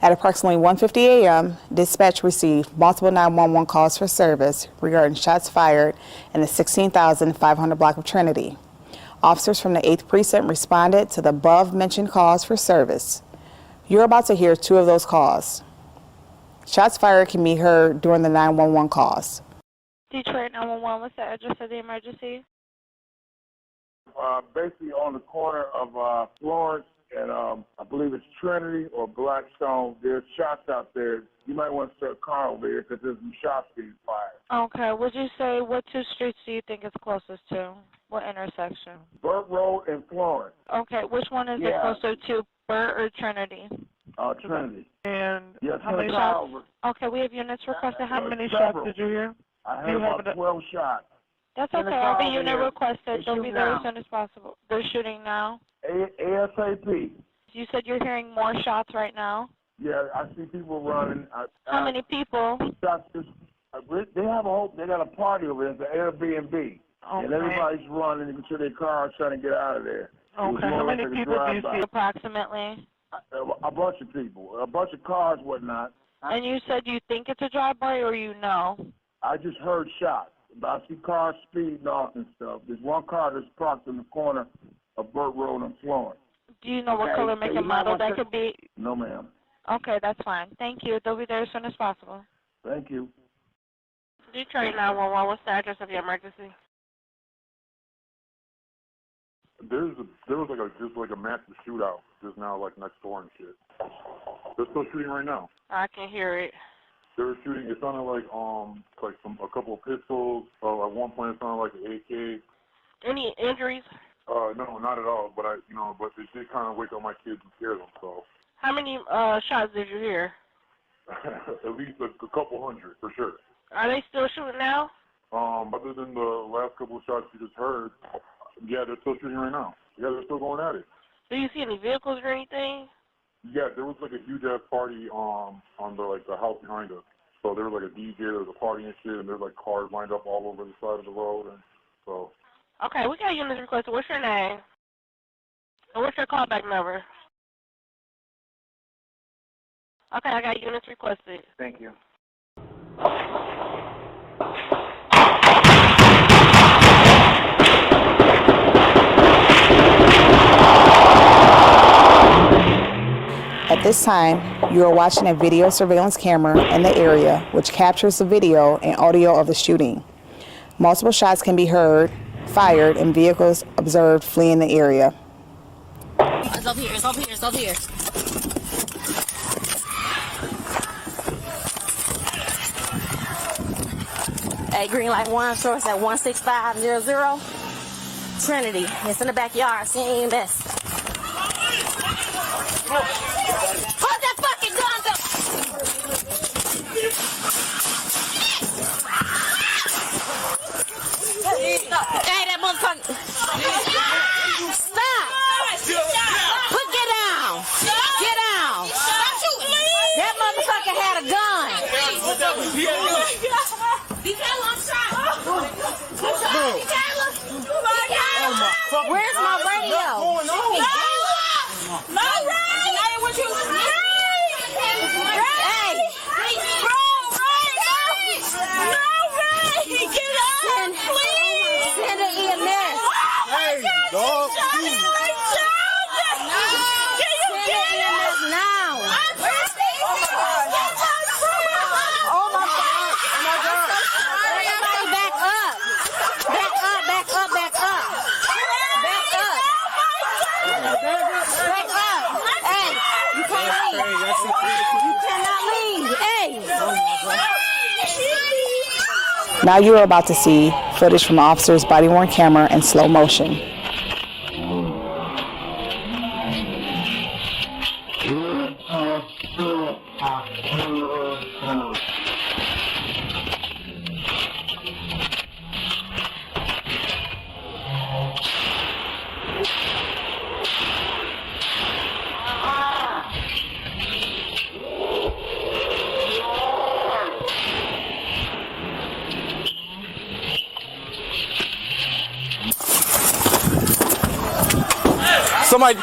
At approximately 1:50 a.m., dispatch received multiple 911 calls for service regarding shots fired in the 16,500 block of Trinity. Officers from the 8th Precinct responded to the above-mentioned calls for service. You're about to hear two of those calls. Shots fired can be heard during the 911 calls. Detroit 911, what's the address of the emergency? Basically on the corner of Florence and I believe it's Trinity or Blackstone. There's shots out there. You might want to start a car over here because there's some shots being fired. Okay, would you say what two streets do you think it's closest to? What intersection? Burt Road and Florence. Okay, which one is it closer to, Burt or Trinity? Trinity. And yes, how many shots? Okay, we have units requested. How many shots did you hear? I heard about 12 shots. That's okay. Every unit requested. They'll be there as soon as possible. They're shooting now? ASAP. You said you're hearing more shots right now? Yeah, I see people running. How many people? They got a party over there. It's an Airbnb. Okay. And everybody's running into their cars trying to get out of there. Okay, how many people do you see? Approximately? A bunch of people. A bunch of cars, whatnot. And you said you think it's a drive-by or you know? I just heard shots. I see cars speeding off and stuff. There's one car that's parked in the corner of Burt Road and Florence. Do you know what color, make, and model that could be? No, ma'am. Okay, that's fine. Thank you. They'll be there as soon as possible. Thank you. Detroit 911, what's the address of your emergency? There was like a massive shootout just now, like next door and shit. They're still shooting right now. I can hear it. They were shooting. It sounded like a couple of pistols. At one point, it sounded like an AK. Any injuries? No, not at all. But but it did kind of wake up my kids and scare them. So. How many shots did you hear? At least a couple hundred for sure. Are they still shooting now? Other than the last couple of shots you just heard, yeah, they're still shooting right now. Yeah, they're still going at it. Do you see any vehicles or anything? Yeah, there was like a huge ass party on the house behind us. So there was like a DJ, there was a party and shit, and there's like cars lined up all over the side of the road, and so. Okay, we got units requested. What's your name? And what's your callback number? Okay, I got units requested. Thank you. At this time, you are watching a video surveillance camera in the area which captures the video and audio of the shooting. Multiple shots can be heard, fired, and vehicles observed fleeing the area. It's up here, it's up here, it's up here. Hey, green light 1, source at 16500. Trinity, it's in the backyard, seeing this. Hold that fucking gun up! Hey, that motherfucker! Stop! Get down! Get down! That motherfucker had a gun! Where's my radio? Now you are about to see footage from the officer's body-worn camera in slow motion. Somebody.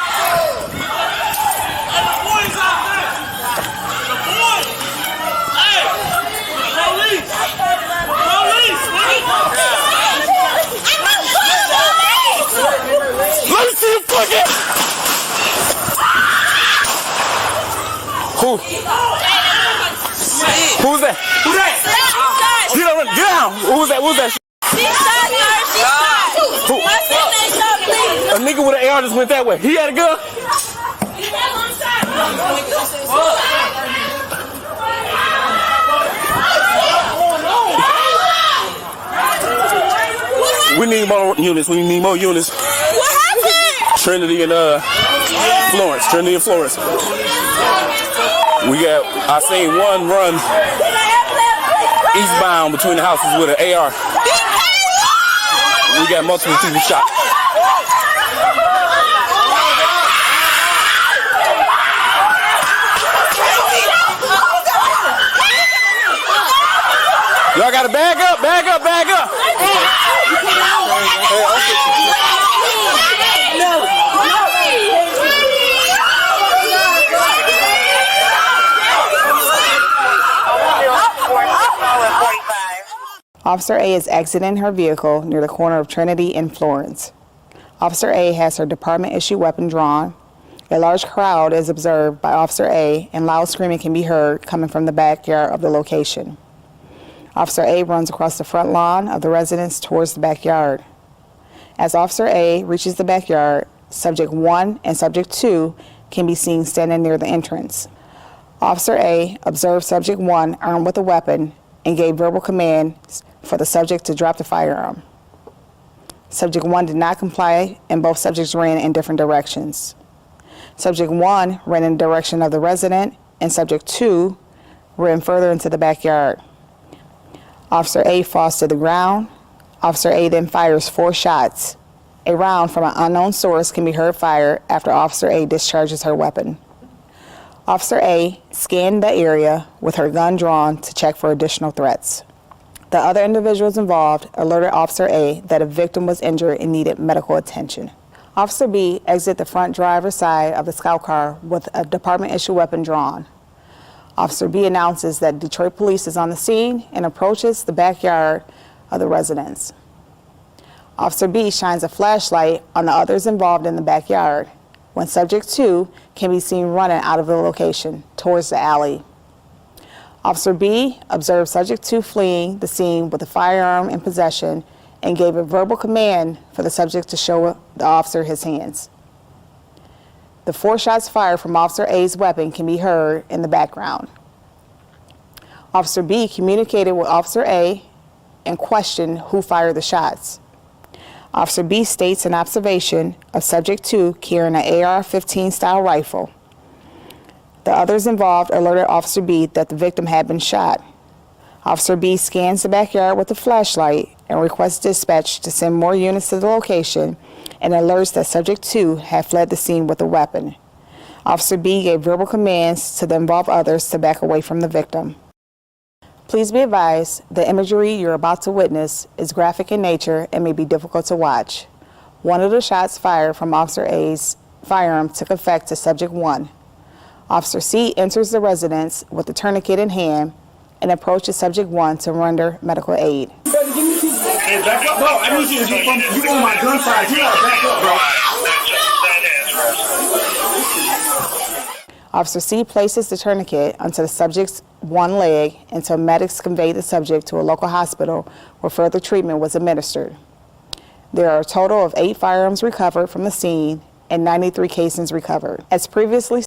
that? Who that? Get on, get down. Who was that? Who was that? She shot her. She shot. Who? My sister shot me. A nigga with an AR just went that way. He had a gun? We need more units. We need more units. What happened? Trinity and Florence. Trinity and Florence. I seen one run eastbound between the houses with an AR. We got multiple people shot. Y'all gotta bag up, bag up, bag up. Officer A is exiting her vehicle near the corner of Trinity and Florence. Officer A has her department-issued weapon drawn. A large crowd is observed by Officer A, and loud screaming can be heard coming from the backyard of the location. Officer A runs across the front lawn of the residence towards the backyard. As Officer A reaches the backyard, Subject 1 and Subject 2 can be seen standing near the entrance. Officer A observed Subject 1 armed with a weapon and gave verbal commands for the subject to drop the firearm. Subject 1 did not comply, and both subjects ran in different directions. Subject 1 ran in the direction of the resident, and Subject 2 ran further into the backyard. Officer A falls to the ground. Officer A then fires 4 shots. A round from an unknown source can be heard fire after Officer A discharges her weapon. Officer A scanned the area with her gun drawn to check for additional threats. The other individuals involved alerted Officer A that a victim was injured and needed medical attention. Officer B exited the front driver's side of the scout car with a department-issued weapon drawn. Officer B announces that Detroit police is on the scene and approaches the backyard of the residence. Officer B shines a flashlight on the others involved in the backyard when Subject 2 can be seen running out of the location towards the alley. Officer B observed Subject 2 fleeing the scene with a firearm in possession and gave a verbal command for the subject to show the officer his hands. The 4 shots fired from Officer A's weapon can be heard in the background. Officer B communicated with Officer A and questioned who fired the shots. Officer B states an observation of Subject 2 carrying an AR-15 style rifle. The others involved alerted Officer B that the victim had been shot. Officer B scans the backyard with a flashlight and requests dispatch to send more units to the location and alerts that Subject 2 had fled the scene with a weapon. Officer B gave verbal commands to the involved others to back away from the victim. Please be advised, the imagery you're about to witness is graphic in nature and may be difficult to watch. One of the shots fired from Officer A's firearm took effect to Subject 1. Officer C enters the residence with the tourniquet in hand and approaches Subject 1 to render medical aid. Hey, back up, bro. I need you to get from you on my gun side. You gotta back up, bro. Officer C places the tourniquet onto the subject's one leg until medics conveyed the subject to a local hospital where further treatment was administered. There are a total of 8 firearms recovered from the scene and 93 casings recovered. As previously